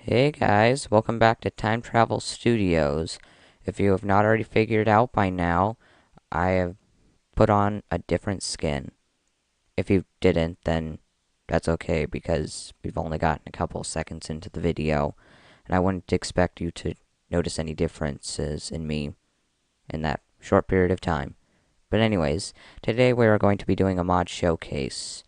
Hey guys, welcome back to Time Travel Studios. If you have not already figured out by now, I have put on a different skin. If you didn't, then that's okay because we've only gotten a couple seconds into the video, and I wouldn't expect you to notice any differences in me in that short period of time. But anyways, today we are going to be doing a mod showcase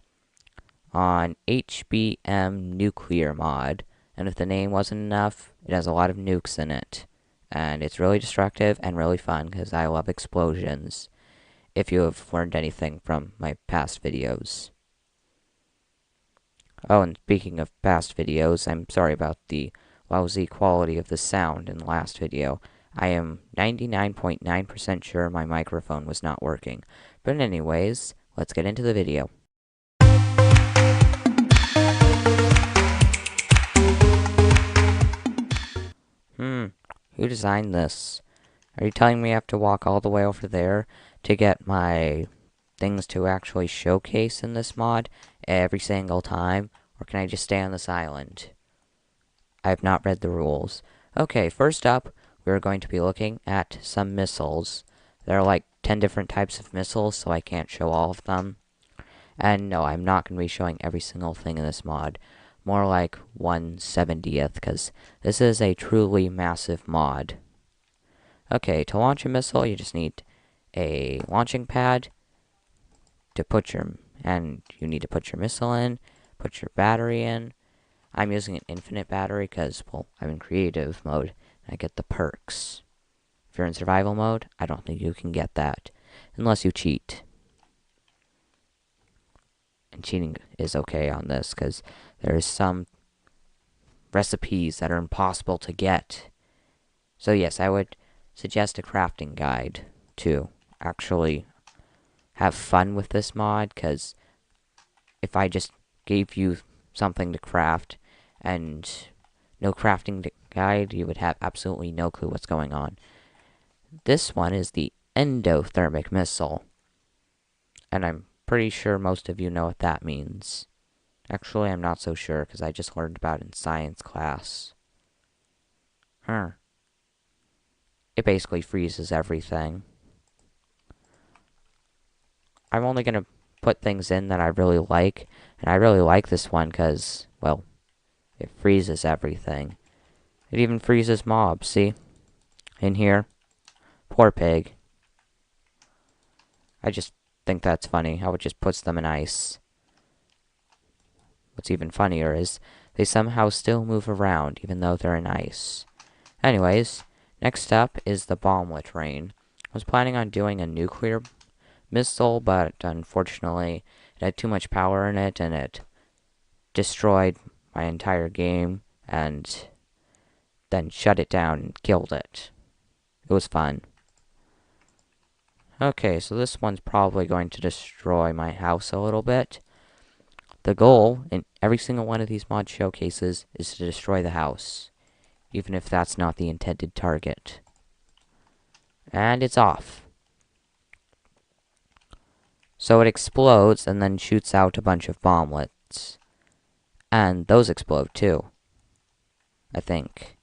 on HBM Nuclear mod. And if the name wasn't enough, it has a lot of nukes in it. And it's really destructive and really fun because I love explosions, if you have learned anything from my past videos. Oh, and speaking of past videos, I'm sorry about the lousy quality of the sound in the last video. I am 99.9% sure my microphone was not working. But anyways, let's get into the video. Who designed this? Are you telling me I have to walk all the way over there to get my things to actually showcase in this mod every single time? Or can I just stay on this island? I have not read the rules. Okay, first up, we're going to be looking at some missiles. There are like 10 different types of missiles, so I can't show all of them. And no, I'm not going to be showing every single thing in this mod. More like 1/70th, because this is a truly massive mod. Okay, to launch a missile, you just need a launching pad to put your, and you need to put your missile in, put your battery in. I'm using an infinite battery because, well, I'm in creative mode, and I get the perks. If you're in survival mode, I don't think you can get that, unless you cheat. And cheating is okay on this, because there's some recipes that are impossible to get. So yes, I would suggest a crafting guide to actually have fun with this mod, because if I just gave you something to craft and no crafting guide, you would have absolutely no clue what's going on. This one is the endothermic missile, and I'm pretty sure most of you know what that means. Actually, I'm not so sure because I just learned about it in science class. It basically freezes everything. I'm only going to put things in that I really like, and I really like this one because, well, it freezes everything. It even freezes mobs, see? In here. Poor pig. I just think that's funny, how it just puts them in ice. What's even funnier is they somehow still move around even though they're in ice. Anyways, next up is the bomblet rain. I was planning on doing a nuclear missile, but unfortunately it had too much power in it and it destroyed my entire game and then shut it down and killed it. It was fun. Okay, so this one's probably going to destroy my house a little bit. The goal in every single one of these mod showcases is to destroy the house, even if that's not the intended target. And it's off. So it explodes and then shoots out a bunch of bomblets. And those explode too, I think.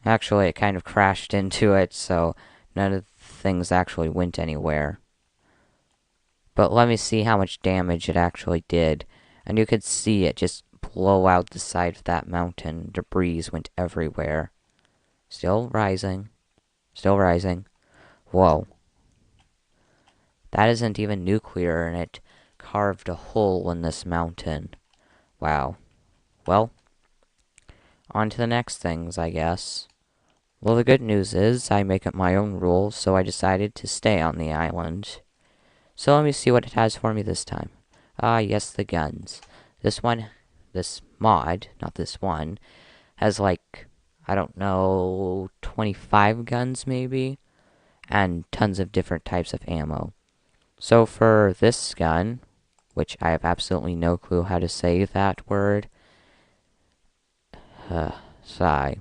Actually, it kind of crashed into it, so none of the things actually went anywhere. But let me see how much damage it actually did. And you could see it just blow out the side of that mountain. Debris went everywhere. Still rising. Still rising. Whoa. That isn't even nuclear, and it carved a hole in this mountain. Wow. Well, on to the next things, I guess. Well, the good news is I make up my own rules, so I decided to stay on the island. So let me see what it has for me this time. Ah, yes, the guns. This mod, not this one, has like, I don't know, 25 guns maybe, and tons of different types of ammo. So for this gun, which I have absolutely no clue how to say that word, sigh.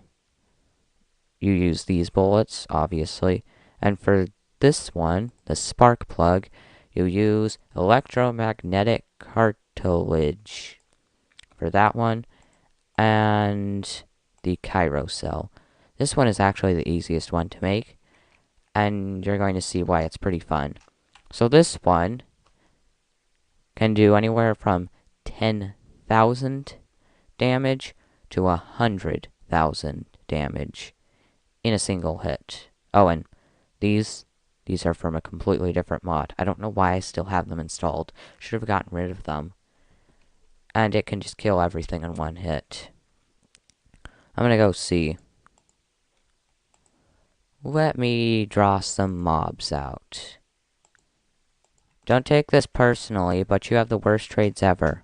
You use these bullets, obviously, and for this one, the spark plug, you use electromagnetic cartilage for that one, and the cell. This one is actually the easiest one to make, and you're going to see why it's pretty fun. So this one can do anywhere from 10,000 damage to 100,000 damage in a single hit. Oh, and these are from a completely different mod. I don't know why I still have them installed. Should have gotten rid of them. And it can just kill everything in one hit. I'm gonna go see. Let me draw some mobs out. Don't take this personally, but you have the worst trades ever.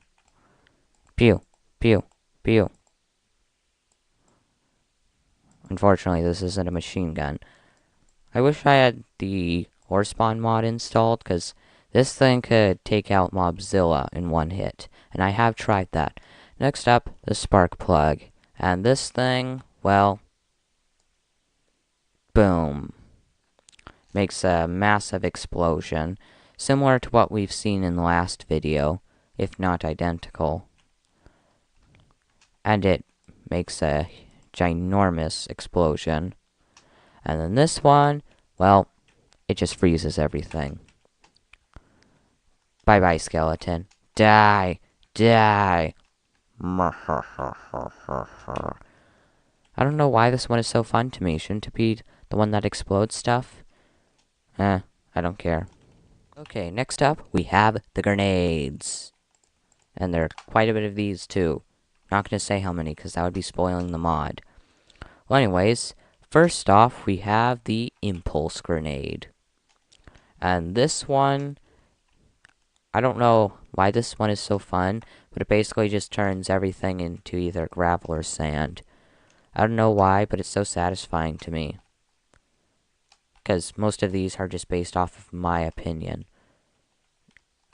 Pew, pew, pew. Unfortunately, this isn't a machine gun. I wish I had the horse spawn mod installed, because this thing could take out Mobzilla in one hit. And I have tried that. Next up, the spark plug. And this thing, well, boom. Makes a massive explosion, similar to what we've seen in the last video, if not identical. And it makes a ginormous explosion. And then this one, well, it just freezes everything. Bye-bye, skeleton. Die! Die! I don't know why this one is so fun to me. Shouldn't it be the one that explodes stuff? I don't care. Okay, next up, we have the grenades. And there are quite a bit of these, too. Not going to say how many, because that would be spoiling the mod. Well, anyways, first off, we have the impulse grenade. And this one, I don't know why this one is so fun, but it basically just turns everything into either gravel or sand. I don't know why, but it's so satisfying to me. Because most of these are just based off of my opinion.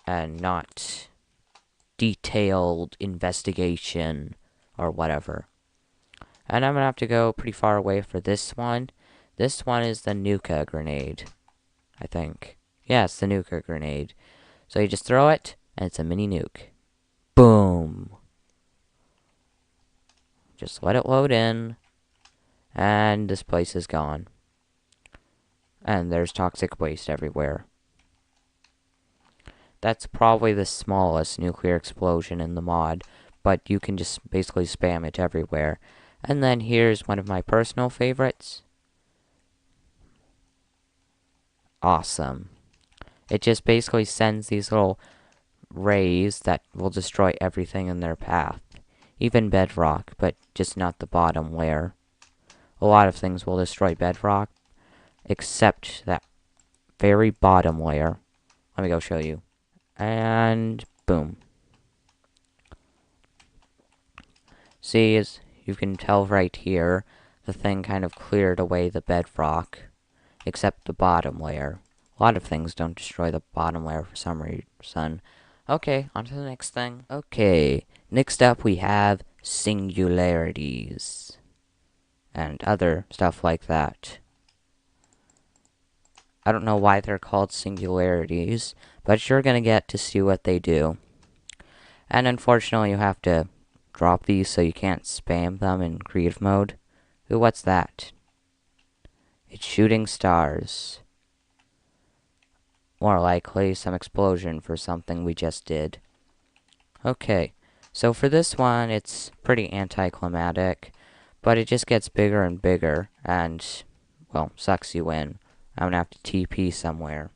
And not detailed investigation or whatever. And I'm going to have to go pretty far away for this one. This one is the NUKED grenade, I think. Yeah, it's the NUKED grenade. So you just throw it, and it's a mini nuke. Boom! Just let it load in, and this place is gone. And there's toxic waste everywhere. That's probably the smallest nuclear explosion in the mod, but you can just basically spam it everywhere. And then here's one of my personal favorites. Awesome. It just basically sends these little rays that will destroy everything in their path. Even bedrock, but just not the bottom layer. A lot of things will destroy bedrock, except that very bottom layer. Let me go show you. And boom. See, as you can tell right here, the thing kind of cleared away the bedrock, except the bottom layer. A lot of things don't destroy the bottom layer for some reason. Okay, on to the next thing. Okay, next up we have singularities. And other stuff like that. I don't know why they're called singularities, but you're gonna get to see what they do. And unfortunately, you have to drop these so you can't spam them in creative mode. Ooh, what's that? It's shooting stars. More likely, some explosion for something we just did. Okay, so for this one, it's pretty anticlimactic, but it just gets bigger and bigger, and, well, sucks you in. I'm gonna have to TP somewhere.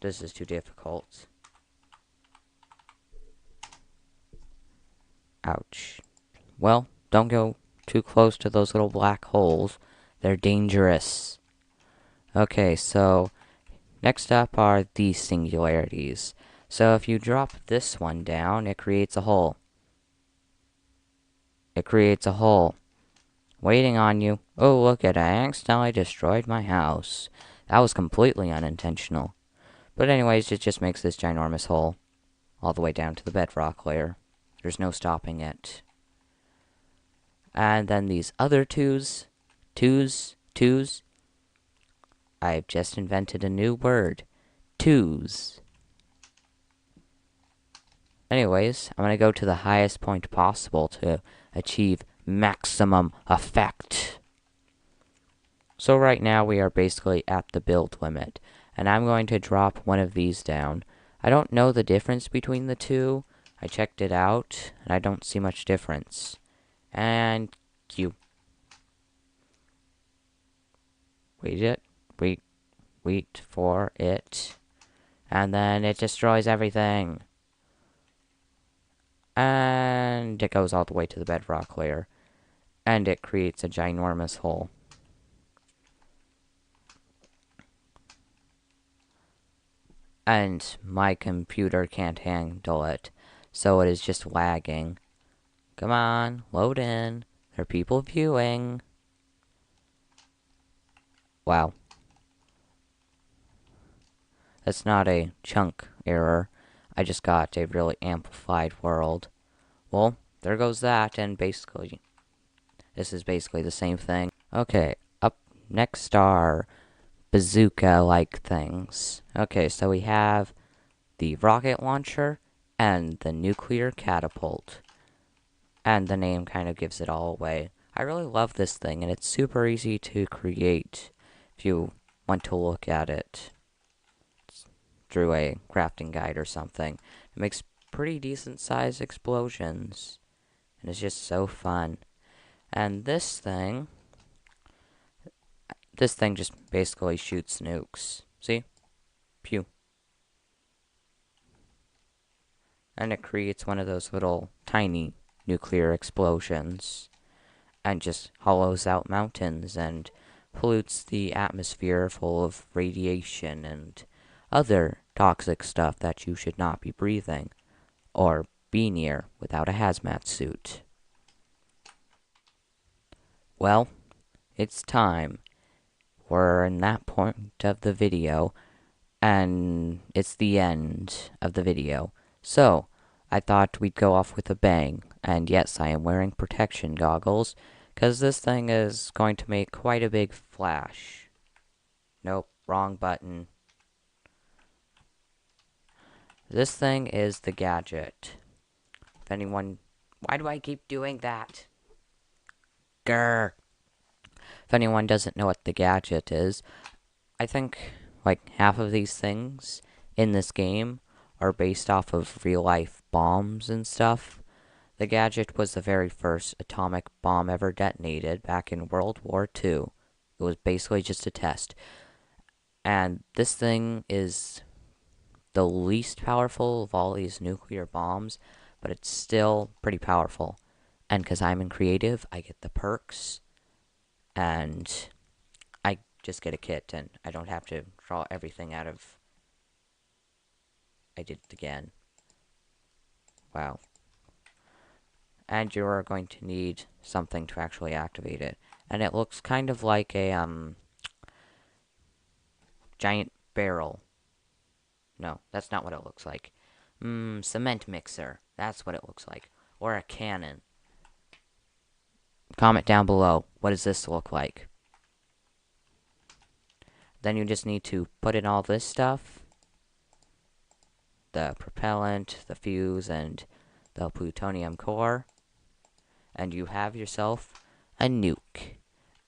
This is too difficult. Ouch. Well, don't go too close to those little black holes. They're dangerous. Okay, so next up are the singularities. So if you drop this one down, it creates a hole. It creates a hole. Waiting on you. Oh, look at it. I accidentally destroyed my house. That was completely unintentional. But anyways, it just makes this ginormous hole. All the way down to the bedrock layer. There's no stopping it. And then these other twos. I've just invented a new word. Twos. Anyways, I'm gonna go to the highest point possible to achieve maximum effect. So right now we are basically at the build limit, and I'm going to drop one of these down. I don't know the difference between the two. I checked it out, and I don't see much difference. And Q. Wait for it. And then it destroys everything. And it goes all the way to the bedrock layer. And it creates a ginormous hole. And my computer can't handle it, so it is just lagging. Come on, load in. There are people viewing. Wow. That's not a chunk error. I just got a really amplified world. Well, there goes that, and basically, this is basically the same thing. Okay, up next are bazooka-like things. Okay, so we have the rocket launcher and the nuclear catapult. And the name kind of gives it all away. I really love this thing, and it's super easy to create if you want to look at it through a crafting guide or something. It makes pretty decent sized explosions, and it's just so fun. And this thing just basically shoots nukes. See? Pew. And it creates one of those little tiny nuclear explosions and just hollows out mountains and pollutes the atmosphere full of radiation and other toxic stuff that you should not be breathing or be near without a hazmat suit. Well, it's time. We're in that point of the video, and it's the end of the video. So, I thought we'd go off with a bang, and yes, I am wearing protection goggles, because this thing is going to make quite a big flash. Nope, wrong button. This thing is the gadget. If anyone... Why do I keep doing that? Grr. If anyone doesn't know what the gadget is, I think, like, half of these things in this game are based off of real-life bombs and stuff. The gadget was the very first atomic bomb ever detonated back in World War II. It was basically just a test. And this thing is the least powerful of all these nuclear bombs, but it's still pretty powerful. And because I'm in creative, I get the perks, and I just get a kit, and I don't have to draw everything out of... I did it again. Wow. And you're going to need something to actually activate it. And it looks kind of like a, giant barrel. No, that's not what it looks like. Cement mixer. That's what it looks like. Or a cannon. Comment down below, what does this look like? Then you just need to put in all this stuff. The propellant, the fuse, and the plutonium core. And you have yourself a nuke.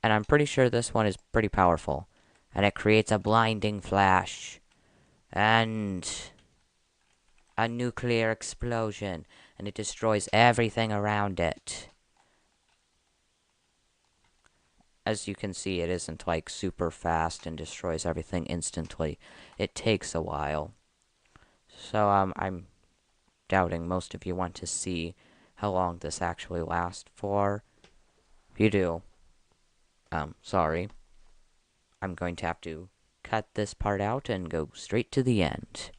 And I'm pretty sure this one is pretty powerful. And it creates a blinding flash. And a nuclear explosion. And it destroys everything around it. As you can see, it isn't like super fast and destroys everything instantly. It takes a while. So I'm doubting most of you want to see how long this actually lasts for. If you do, sorry. I'm going to have to cut this part out and go straight to the end.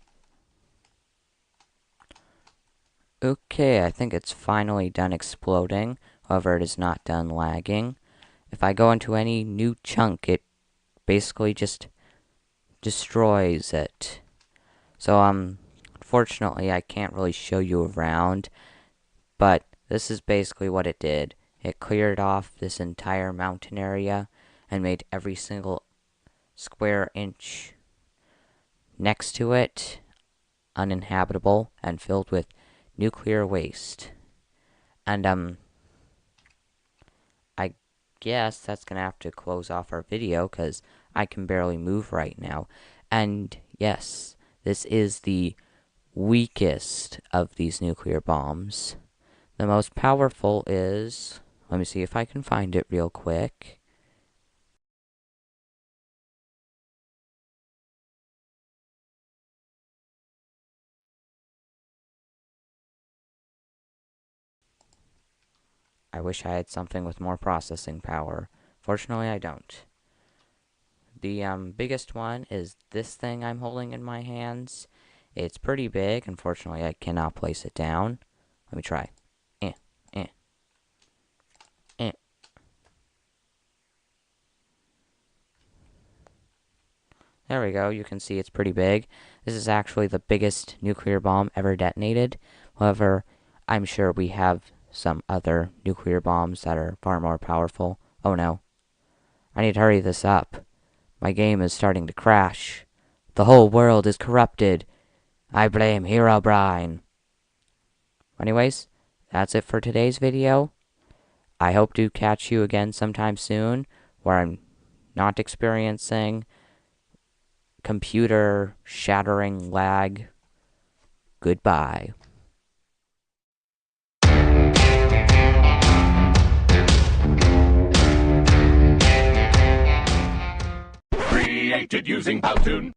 Okay, I think it's finally done exploding. However, it is not done lagging. If I go into any new chunk, it basically just destroys it. So, unfortunately, I can't really show you around, but this is basically what it did. It cleared off this entire mountain area and made every single square inch next to it uninhabitable and filled with nuclear waste. And I guess that's gonna have to close off our video because I can barely move right now. And yes, this is the weakest of these nuclear bombs. The most powerful is, let me see if I can find it real quick. I wish I had something with more processing power. Fortunately, I don't. The biggest one is this thing I'm holding in my hands. It's pretty big. Unfortunately, I cannot place it down. Let me try. Eh, eh, eh. There we go. You can see it's pretty big. This is actually the biggest nuclear bomb ever detonated. However, I'm sure we have some other nuclear bombs that are far more powerful. Oh no. I need to hurry this up. My game is starting to crash. The whole world is corrupted. I blame Herobrine. Anyways, that's it for today's video. I hope to catch you again sometime soon where I'm not experiencing computer shattering lag. Goodbye. Created using Powtoon.